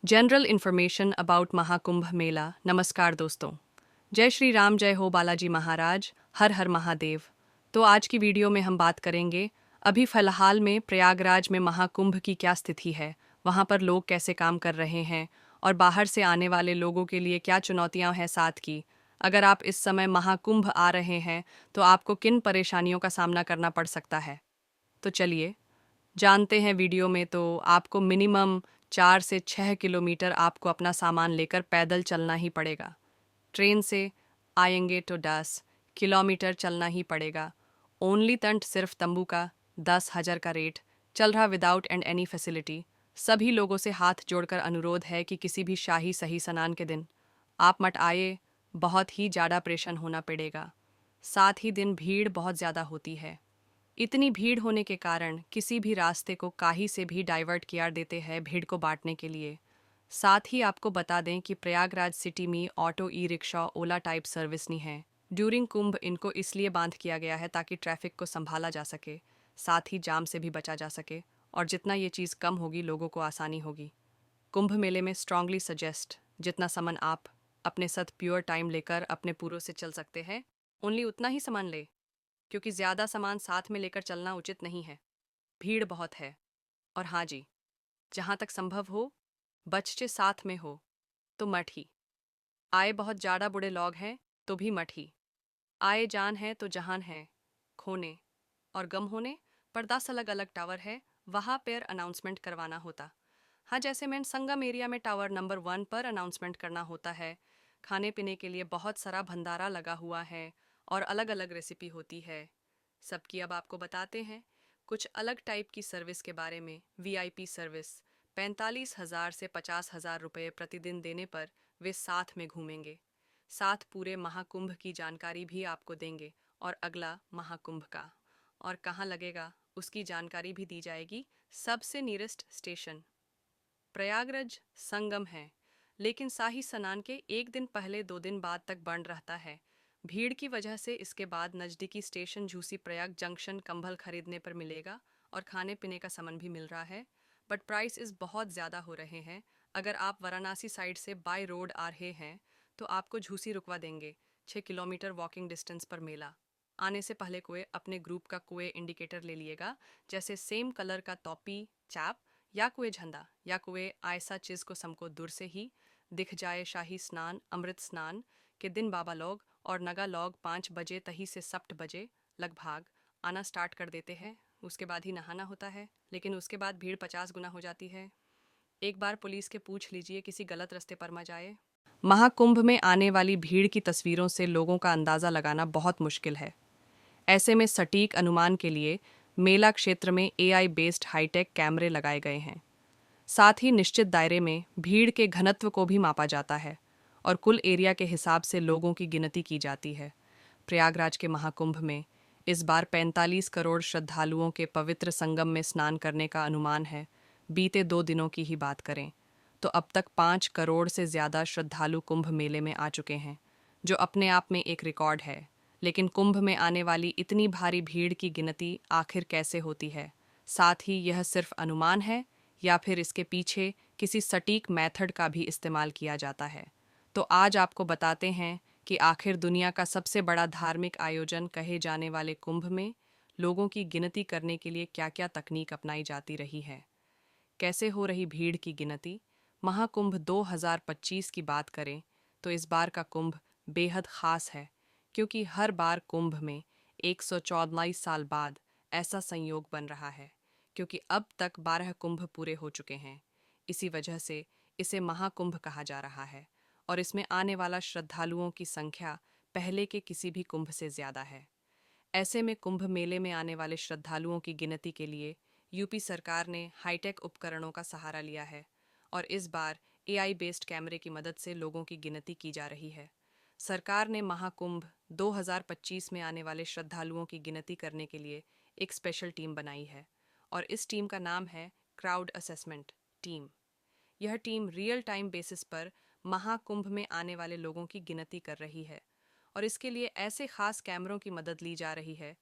General information about Mahakumbh मेला। नमस्कार दोस्तों, जय श्री राम, जय हो बालाजी महाराज, हर हर महादेव। तो आज की वीडियो में हम बात करेंगे अभी फ़िलहाल में प्रयागराज में महाकुंभ की क्या स्थिति है, वहाँ पर लोग कैसे काम कर रहे हैं और बाहर से आने वाले लोगों के लिए क्या चुनौतियाँ हैं साथ की। अगर आप इस समय महाकुंभ आ रहे हैं तो आपको किन परेशानियों का सामना करना पड़ सकता है। तो चलिए जानते हैं वीडियो में। तो आपको मिनिमम 4 से 6 किलोमीटर आपको अपना सामान लेकर पैदल चलना ही पड़ेगा। ट्रेन से आएंगे तो 10 किलोमीटर चलना ही पड़ेगा। ओनली तंट सिर्फ तंबू का 10,000 का रेट चल रहा, विदाउट एंड एनी फैसिलिटी। सभी लोगों से हाथ जोड़कर अनुरोध है कि किसी भी शाही सही स्नान के दिन आप मत आए, बहुत ही ज़्यादा परेशान होना पड़ेगा। साथ ही दिन भीड़ बहुत ज़्यादा होती है। इतनी भीड़ होने के कारण किसी भी रास्ते को काही से भी डाइवर्ट किया देते हैं भीड़ को बांटने के लिए। साथ ही आपको बता दें कि प्रयागराज सिटी में ऑटो, ई रिक्शा, ओला टाइप सर्विस नहीं है। ड्यूरिंग कुंभ इनको इसलिए बांध किया गया है ताकि ट्रैफिक को संभाला जा सके, साथ ही जाम से भी बचा जा सके, और जितना ये चीज़ कम होगी लोगों को आसानी होगी। कुंभ मेले में स्ट्रांगली सजेस्ट जितना सामान आप अपने साथ प्योर टाइम लेकर अपने पूरों से चल सकते हैं, ओनली उतना ही सामान ले, क्योंकि ज़्यादा सामान साथ में लेकर चलना उचित नहीं है। भीड़ बहुत है। और हाँ जी, जहाँ तक संभव हो बच्चे साथ में हो तो मत ही आए। बहुत ज़्यादा बूढ़े लोग हैं तो भी मत ही आए। जान है तो जहान है, खोने और गम होने पर 10 अलग अलग टावर है, वहाँ पर अनाउंसमेंट करवाना होता। हाँ, जैसे मैं संगम एरिया में टावर नंबर 1 पर अनाउंसमेंट करना होता है। खाने पीने के लिए बहुत सारा भंडारा लगा हुआ है और अलग अलग रेसिपी होती है सबकी। अब आपको बताते हैं कुछ अलग टाइप की सर्विस के बारे में। वीआईपी सर्विस 45,000 से 50,000 रुपये प्रतिदिन देने पर वे साथ में घूमेंगे, साथ पूरे महाकुंभ की जानकारी भी आपको देंगे और अगला महाकुंभ का और कहाँ लगेगा उसकी जानकारी भी दी जाएगी। सबसे नियरेस्ट स्टेशन प्रयागराज संगम है, लेकिन शाही स्नान के एक दिन पहले 2 दिन बाद तक बंद रहता है भीड़ की वजह से। इसके बाद नज़दीकी स्टेशन झूसी प्रयाग जंक्शन कंबल खरीदने पर मिलेगा और खाने पीने का सामान भी मिल रहा है, बट प्राइस इस बहुत ज़्यादा हो रहे हैं। अगर आप वाराणसी साइड से बाय रोड आ रहे हैं तो आपको झूसी रुकवा देंगे। 6 किलोमीटर वॉकिंग डिस्टेंस पर मेला। आने से पहले कोई अपने ग्रुप का कोई इंडिकेटर ले लिएगा, जैसे सेम कलर का टोपी, चैप या कोई झंडा या कोई ऐसा चीज़ को हमको दूर से ही दिख जाए। शाही स्नान अमृत स्नान के दिन बाबा लोग और नगा लोग 5 बजे तही से 7 बजे लगभग आना स्टार्ट कर देते हैं। उसके बाद ही नहाना होता है, लेकिन उसके बाद भीड़ 50 गुना हो जाती है। एक बार पुलिस के पूछ लीजिए किसी गलत रास्ते पर मत जाए। महाकुंभ में आने वाली भीड़ की तस्वीरों से लोगों का अंदाज़ा लगाना बहुत मुश्किल है। ऐसे में सटीक अनुमान के लिए मेला क्षेत्र में एआई बेस्ड हाईटेक कैमरे लगाए गए हैं। साथ ही निश्चित दायरे में भीड़ के घनत्व को भी मापा जाता है और कुल एरिया के हिसाब से लोगों की गिनती की जाती है। प्रयागराज के महाकुंभ में इस बार 45 करोड़ श्रद्धालुओं के पवित्र संगम में स्नान करने का अनुमान है। बीते 2 दिनों की ही बात करें तो अब तक 5 करोड़ से ज़्यादा श्रद्धालु कुंभ मेले में आ चुके हैं, जो अपने आप में एक रिकॉर्ड है। लेकिन कुंभ में आने वाली इतनी भारी भीड़ की गिनती आखिर कैसे होती है, साथ ही यह सिर्फ अनुमान है या फिर इसके पीछे किसी सटीक मेथड का भी इस्तेमाल किया जाता है। तो आज आपको बताते हैं कि आखिर दुनिया का सबसे बड़ा धार्मिक आयोजन कहे जाने वाले कुंभ में लोगों की गिनती करने के लिए क्या क्या तकनीक अपनाई जाती रही है, कैसे हो रही भीड़ की गिनती। महाकुंभ 2025 की बात करें तो इस बार का कुंभ बेहद ख़ास है, क्योंकि हर बार कुंभ में 114 साल बाद ऐसा संयोग बन रहा है, क्योंकि अब तक 12 कुंभ पूरे हो चुके हैं। इसी वजह से इसे महाकुंभ कहा जा रहा है और इसमें आने वाला श्रद्धालुओं की संख्या पहले के किसी भी कुंभ से ज़्यादा है। ऐसे में कुंभ मेले में आने वाले श्रद्धालुओं की गिनती के लिए यूपी सरकार ने हाईटेक उपकरणों का सहारा लिया है और इस बार एआई बेस्ड कैमरे की मदद से लोगों की गिनती की जा रही है। सरकार ने महाकुंभ 2025 में आने वाले श्रद्धालुओं की गिनती करने के लिए एक स्पेशल टीम बनाई है और इस टीम का नाम है क्राउड असेसमेंट टीम। यह टीम रियल टाइम बेसिस पर महाकुंभ में आने वाले लोगों की गिनती कर रही है और इसके लिए ऐसे खास कैमरों की मदद ली जा रही है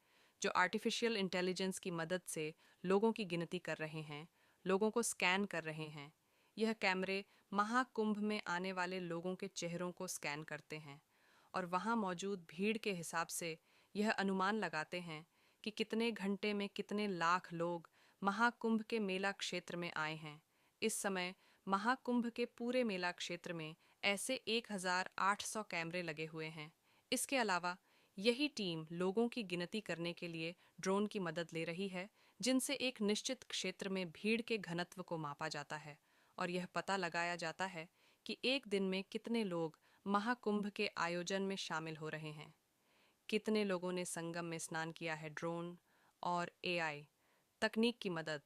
जो आर्टिफिशियल इंटेलिजेंस की मदद से लोगों की गिनती कर रहे हैं, लोगों को स्कैन कर रहे हैं। यह कैमरे महाकुंभ में आने वाले लोगों के चेहरों को स्कैन करते हैं और वहां मौजूद भीड़ के हिसाब से यह अनुमान लगाते हैं कि कितने घंटे में कितने लाख लोग महाकुंभ के मेला क्षेत्र में आए हैं। इस समय महाकुंभ के पूरे मेला क्षेत्र में ऐसे 1800 कैमरे लगे हुए हैं। इसके अलावा यही टीम लोगों की गिनती करने के लिए ड्रोन की मदद ले रही है, जिनसे एक निश्चित क्षेत्र में भीड़ के घनत्व को मापा जाता है और यह पता लगाया जाता है कि एक दिन में कितने लोग महाकुंभ के आयोजन में शामिल हो रहे हैं। कितने लोगों ने संगम में स्नान किया है। ड्रोन और एआई तकनीक की मदद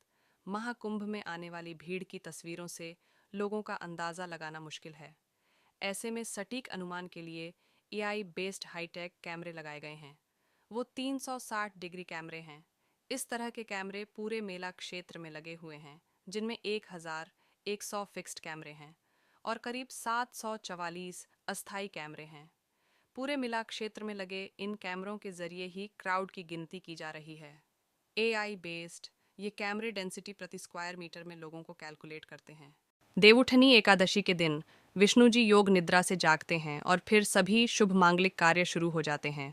महाकुंभ में आने वाली भीड़ की तस्वीरों से लोगों का अंदाज़ा लगाना मुश्किल है। ऐसे में सटीक अनुमान के लिए एआई बेस्ड हाईटेक कैमरे लगाए गए हैं। वो 360 डिग्री कैमरे हैं। इस तरह के कैमरे पूरे मेला क्षेत्र में लगे हुए हैं, जिनमें 1100 फिक्स्ड कैमरे हैं और करीब 744 अस्थायी कैमरे हैं। पूरे मेला क्षेत्र में लगे इन कैमरों के जरिए ही क्राउड की गिनती की जा रही है। एआई बेस्ड ये कैमरे डेंसिटी प्रति स्क्वायर मीटर में लोगों को कैलकुलेट करते हैं। देवउठनी एकादशी के दिन विष्णु जी योग निद्रा से जागते हैं और फिर सभी शुभ मांगलिक कार्य शुरू हो जाते हैं।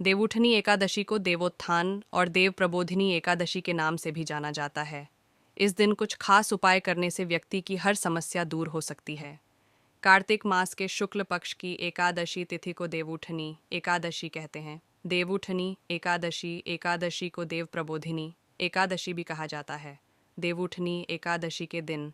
देवउठनी एकादशी को देवोत्थान और देव प्रबोधिनी एकादशी के नाम से भी जाना जाता है। इस दिन कुछ खास उपाय करने से व्यक्ति की हर समस्या दूर हो सकती है। कार्तिक मास के शुक्ल पक्ष की एकादशी तिथि को देवउठनी एकादशी कहते हैं। देवउठनी एकादशी को देव प्रबोधिनी एकादशी भी कहा जाता है। देवउठनी एकादशी के दिन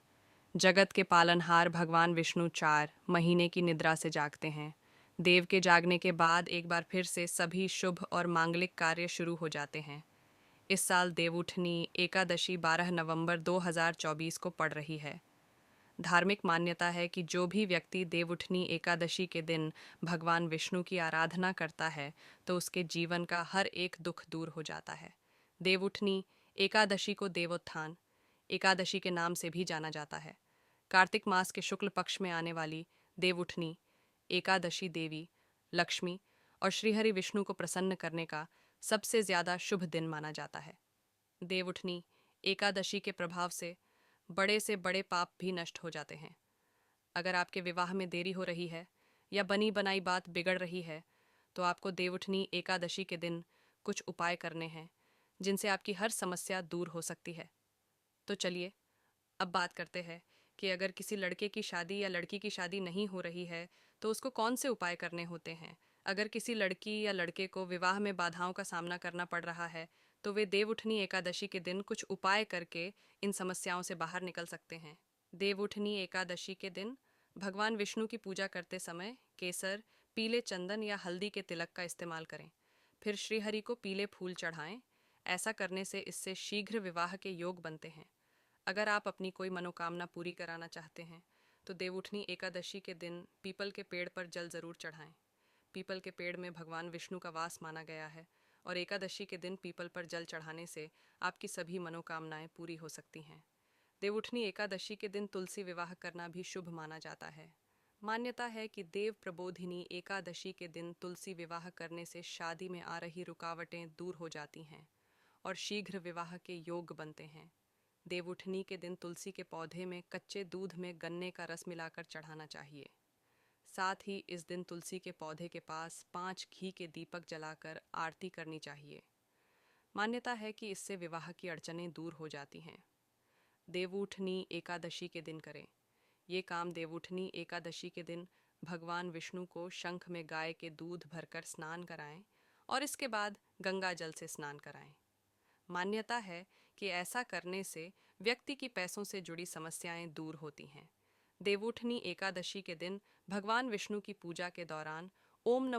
जगत के पालनहार भगवान विष्णु 4 महीने की निद्रा से जागते हैं। देव के जागने के बाद एक बार फिर से सभी शुभ और मांगलिक कार्य शुरू हो जाते हैं। इस साल देवउठनी एकादशी 12 नवंबर 2024 को पड़ रही है। धार्मिक मान्यता है कि जो भी व्यक्ति देवउठनी एकादशी के दिन भगवान विष्णु की आराधना करता है तो उसके जीवन का हर एक दुख दूर हो जाता है। देवउठनी एकादशी को देवोत्थान एकादशी के नाम से भी जाना जाता है। कार्तिक मास के शुक्ल पक्ष में आने वाली देवउठनी एकादशी देवी लक्ष्मी और श्रीहरि विष्णु को प्रसन्न करने का सबसे ज़्यादा शुभ दिन माना जाता है। देवउठनी एकादशी के प्रभाव से बड़े पाप भी नष्ट हो जाते हैं। अगर आपके विवाह में देरी हो रही है या बनी बनाई बात बिगड़ रही है तो आपको देवउठनी एकादशी के दिन कुछ उपाय करने हैं, जिनसे आपकी हर समस्या दूर हो सकती है। तो चलिए अब बात करते हैं कि अगर किसी लड़के की शादी या लड़की की शादी नहीं हो रही है तो उसको कौन से उपाय करने होते हैं। अगर किसी लड़की या लड़के को विवाह में बाधाओं का सामना करना पड़ रहा है तो वे देवउठनी एकादशी के दिन कुछ उपाय करके इन समस्याओं से बाहर निकल सकते हैं। देवउठनी एकादशी के दिन भगवान विष्णु की पूजा करते समय केसर, पीले चंदन या हल्दी के तिलक का इस्तेमाल करें। फिर श्रीहरि को पीले फूल चढ़ाएं। ऐसा करने से इससे शीघ्र विवाह के योग बनते हैं। अगर आप अपनी कोई मनोकामना पूरी कराना चाहते हैं तो देवउठनी एकादशी के दिन पीपल के पेड़ पर जल जरूर चढ़ाएं। पीपल के पेड़ में भगवान विष्णु का वास माना गया है और एकादशी के दिन पीपल पर जल चढ़ाने से आपकी सभी मनोकामनाएं पूरी हो सकती हैं। देवउठनी एकादशी के दिन तुलसी विवाह करना भी शुभ माना जाता है। मान्यता है कि देव प्रबोधिनी एकादशी के दिन तुलसी विवाह करने से शादी में आ रही रुकावटें दूर हो जाती हैं और शीघ्र विवाह के योग बनते हैं। देवउठनी के दिन तुलसी के पौधे में कच्चे दूध में गन्ने का रस मिलाकर चढ़ाना चाहिए। साथ ही इस दिन तुलसी के पौधे के पास 5 घी के दीपक जलाकर आरती करनी चाहिए। मान्यता है कि इससे विवाह की अड़चनें दूर हो जाती हैं। देवउठनी एकादशी के दिन करें। ये काम देवउठनी एकादशी के दिन भगवान विष्णु को शंख में गाय के दूध भरकर स्नान कराएं और इसके बाद गंगा जल से स्नान कराएं। मान्यता है कि ऐसा करने से व्यक्ति की पैसों से जुड़ी समस्याएं दूर होती हैं। देवउठनी एकादशी के दिन भगवान विष्णु की पूजा के दौरान ओम नमः